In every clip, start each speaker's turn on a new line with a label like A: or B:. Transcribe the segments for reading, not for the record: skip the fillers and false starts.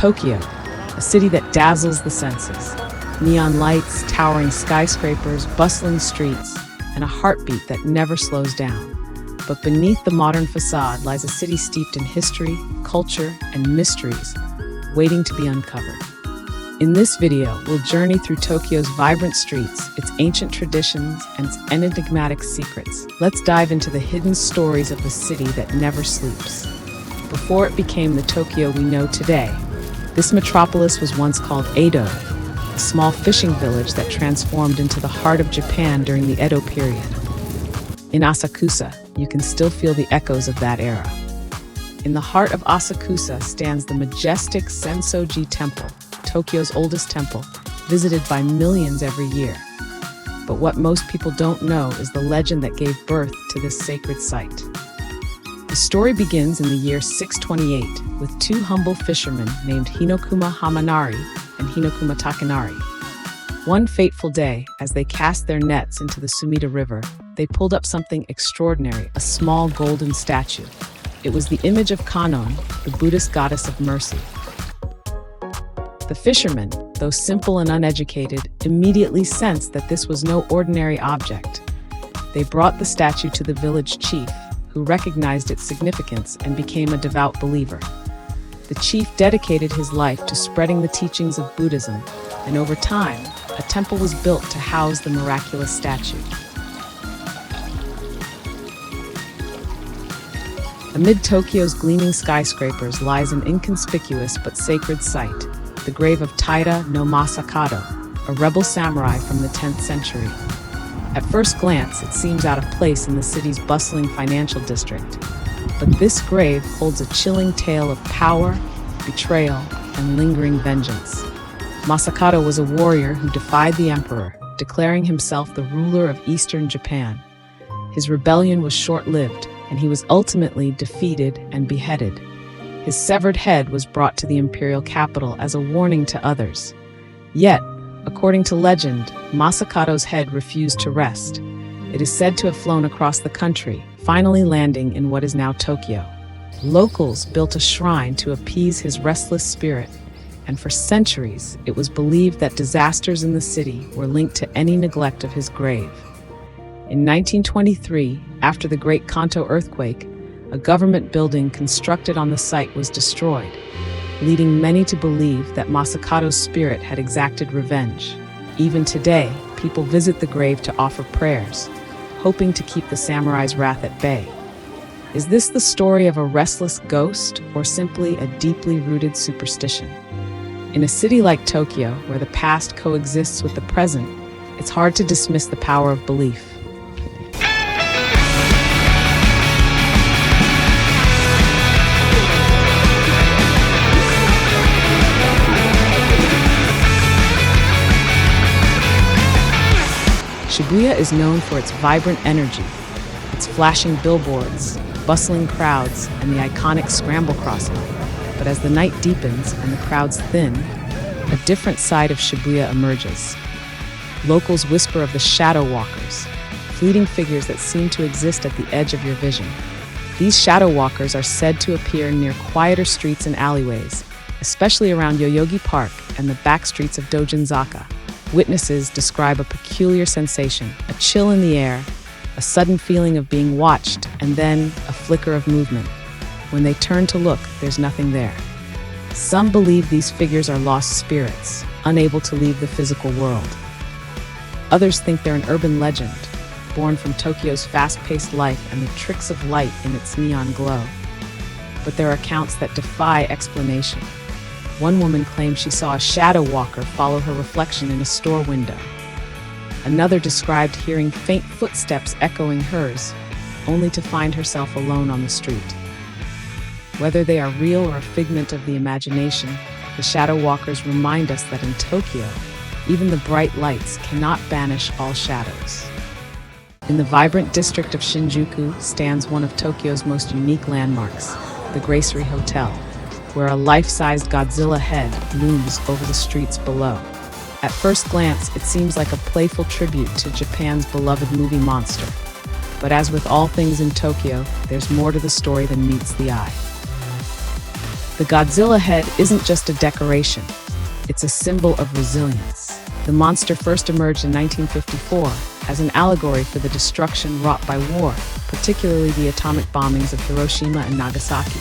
A: Tokyo, a city that dazzles the senses. Neon lights, towering skyscrapers, bustling streets, and a heartbeat that never slows down. But beneath the modern facade lies a city steeped in history, culture, and mysteries, waiting to be uncovered. In this video, we'll journey through Tokyo's vibrant streets, its ancient traditions, and its enigmatic secrets. Let's dive into the hidden stories of the city that never sleeps. Before it became the Tokyo we know today, this metropolis was once called Edo, a small fishing village that transformed into the heart of Japan during the Edo period. In Asakusa, you can still feel the echoes of that era. In the heart of Asakusa stands the majestic Sensoji Temple, Tokyo's oldest temple, visited by millions every year. But what most people don't know is the legend that gave birth to this sacred site. The story begins in the year 628 with two humble fishermen named Hinokuma Hamanari and Hinokuma Takanari. One fateful day, as they cast their nets into the Sumida River, they pulled up something extraordinary, a small golden statue. It was the image of Kannon, the Buddhist goddess of mercy. The fishermen, though simple and uneducated, immediately sensed that this was no ordinary object. They brought the statue to the village chief, who recognized its significance and became a devout believer. The chief dedicated his life to spreading the teachings of Buddhism, and over time, a temple was built to house the miraculous statue. Amid Tokyo's gleaming skyscrapers lies an inconspicuous but sacred site, the grave of Taira no Masakado, a rebel samurai from the 10th century. At first glance, it seems out of place in the city's bustling financial district. But this grave holds a chilling tale of power, betrayal, and lingering vengeance. Masakado was a warrior who defied the emperor, declaring himself the ruler of eastern Japan. His rebellion was short-lived, and he was ultimately defeated and beheaded. His severed head was brought to the imperial capital as a warning to others. Yet, according to legend, Masakado's head refused to rest. It is said to have flown across the country, finally landing in what is now Tokyo. Locals built a shrine to appease his restless spirit, and for centuries it was believed that disasters in the city were linked to any neglect of his grave. In 1923, after the Great Kanto earthquake, a government building constructed on the site was destroyed, leading many to believe that Masakado's spirit had exacted revenge. Even today, people visit the grave to offer prayers, hoping to keep the samurai's wrath at bay. Is this the story of a restless ghost, or simply a deeply rooted superstition? In a city like Tokyo, where the past coexists with the present, it's hard to dismiss the power of belief. Shibuya is known for its vibrant energy, its flashing billboards, bustling crowds, and the iconic scramble crossing. But as the night deepens and the crowds thin, a different side of Shibuya emerges. Locals whisper of the shadow walkers, fleeting figures that seem to exist at the edge of your vision. These shadow walkers are said to appear near quieter streets and alleyways, especially around Yoyogi Park and the back streets of Dojinzaka. Witnesses describe a peculiar sensation, a chill in the air, a sudden feeling of being watched, and then a flicker of movement. When they turn to look, there's nothing there. Some believe these figures are lost spirits, unable to leave the physical world. Others think they're an urban legend, born from Tokyo's fast-paced life and the tricks of light in its neon glow. But there are accounts that defy explanation. One woman claimed she saw a shadow walker follow her reflection in a store window. Another described hearing faint footsteps echoing hers, only to find herself alone on the street. Whether they are real or a figment of the imagination, the shadow walkers remind us that in Tokyo, even the bright lights cannot banish all shadows. In the vibrant district of Shinjuku stands one of Tokyo's most unique landmarks, the Gracery Hotel, where a life-sized Godzilla head looms over the streets below. At first glance, it seems like a playful tribute to Japan's beloved movie monster. But as with all things in Tokyo, there's more to the story than meets the eye. The Godzilla head isn't just a decoration, it's a symbol of resilience. The monster first emerged in 1954 as an allegory for the destruction wrought by war, particularly the atomic bombings of Hiroshima and Nagasaki.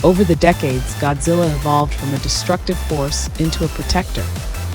A: Over the decades, Godzilla evolved from a destructive force into a protector,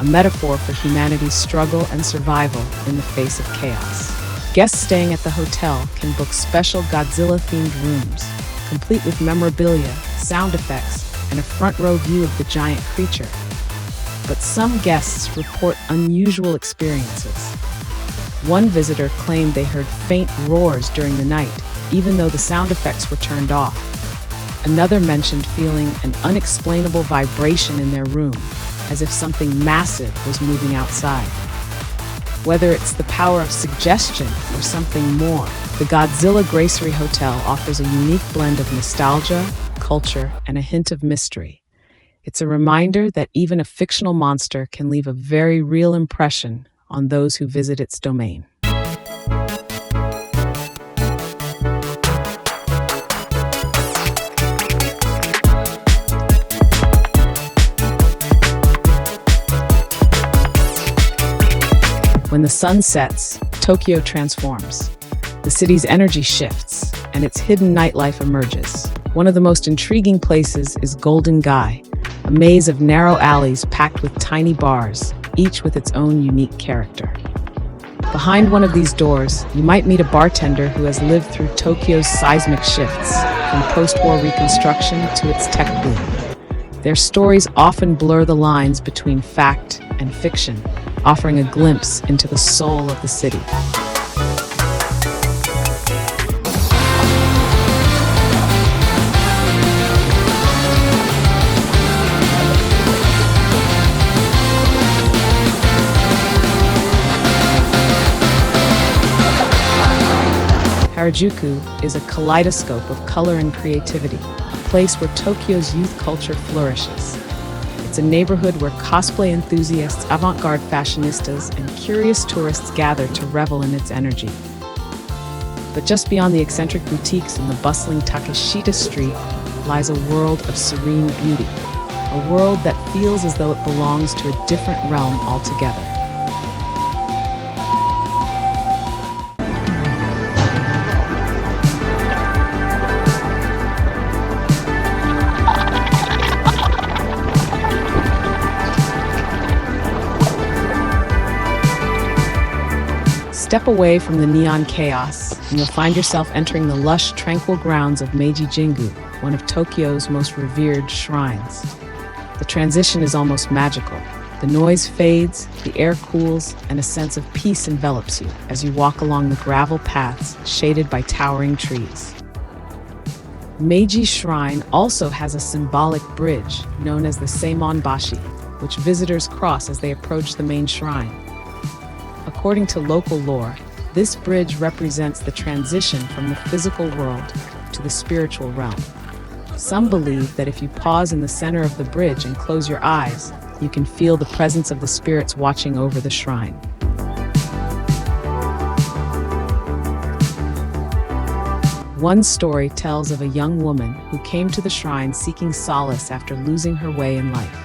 A: a metaphor for humanity's struggle and survival in the face of chaos. Guests staying at the hotel can book special Godzilla-themed rooms, complete with memorabilia, sound effects, and a front-row view of the giant creature. But some guests report unusual experiences. One visitor claimed they heard faint roars during the night, even though the sound effects were turned off. Another mentioned feeling an unexplainable vibration in their room, as if something massive was moving outside. Whether it's the power of suggestion or something more, the Godzilla Gracery Hotel offers a unique blend of nostalgia, culture, and a hint of mystery. It's a reminder that even a fictional monster can leave a very real impression on those who visit its domain. When the sun sets, Tokyo transforms. The city's energy shifts, and its hidden nightlife emerges. One of the most intriguing places is Golden Gai, a maze of narrow alleys packed with tiny bars, each with its own unique character. Behind one of these doors, you might meet a bartender who has lived through Tokyo's seismic shifts, from post-war reconstruction to its tech boom. Their stories often blur the lines between fact and fiction, offering a glimpse into the soul of the city. Harajuku is a kaleidoscope of color and creativity, a place where Tokyo's youth culture flourishes. It's a neighborhood where cosplay enthusiasts, avant-garde fashionistas, and curious tourists gather to revel in its energy. But just beyond the eccentric boutiques in the bustling Takeshita Street lies a world of serene beauty, a world that feels as though it belongs to a different realm altogether. Step away from the neon chaos, and you'll find yourself entering the lush, tranquil grounds of Meiji Jingu, one of Tokyo's most revered shrines. The transition is almost magical. The noise fades, the air cools, and a sense of peace envelops you as you walk along the gravel paths shaded by towering trees. Meiji Shrine also has a symbolic bridge known as the Seimonbashi, which visitors cross as they approach the main shrine. According to local lore, this bridge represents the transition from the physical world to the spiritual realm. Some believe that if you pause in the center of the bridge and close your eyes, you can feel the presence of the spirits watching over the shrine. One story tells of a young woman who came to the shrine seeking solace after losing her way in life.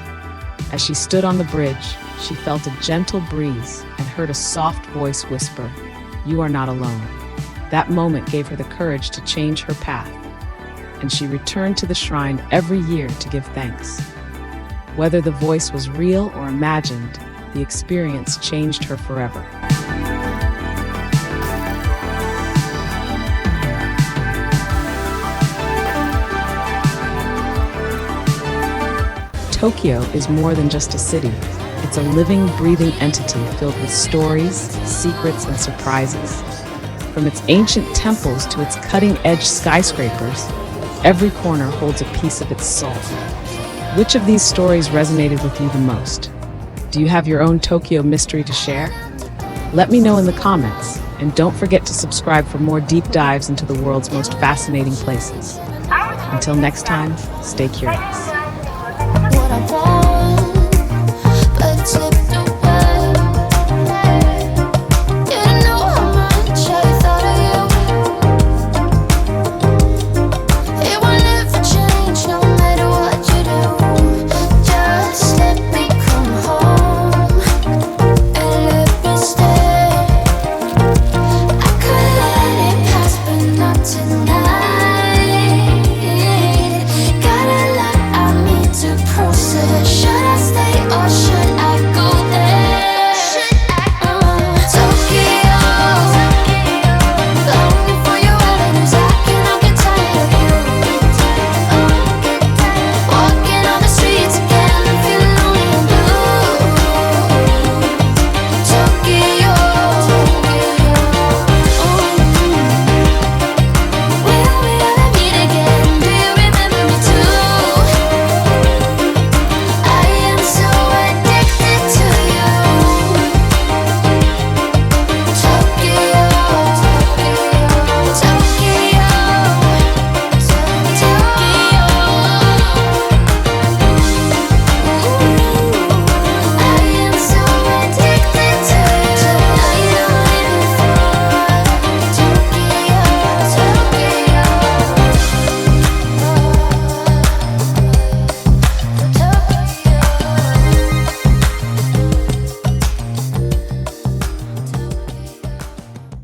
A: As she stood on the bridge, she felt a gentle breeze and heard a soft voice whisper, "You are not alone." That moment gave her the courage to change her path, and she returned to the shrine every year to give thanks. Whether the voice was real or imagined, the experience changed her forever. Tokyo is more than just a city. It's a living, breathing entity filled with stories, secrets, and surprises. From its ancient temples to its cutting-edge skyscrapers, every corner holds a piece of its soul. Which of these stories resonated with you the most? Do you have your own Tokyo mystery to share? Let me know in the comments, and don't forget to subscribe for more deep dives into the world's most fascinating places. Until next time, stay curious.
B: What I want, but it slipped away. You don't know how much I thought of you. It will never change, no matter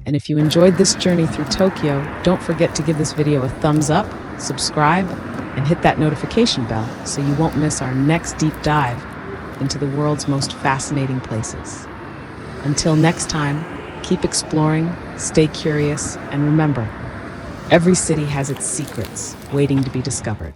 A: And if you enjoyed this journey through Tokyo, don't forget to give this video a thumbs up, subscribe, and hit that notification bell so you won't miss our next deep dive into the world's most fascinating places. Until next time, keep exploring, stay curious, and remember, every city has its secrets waiting to be discovered.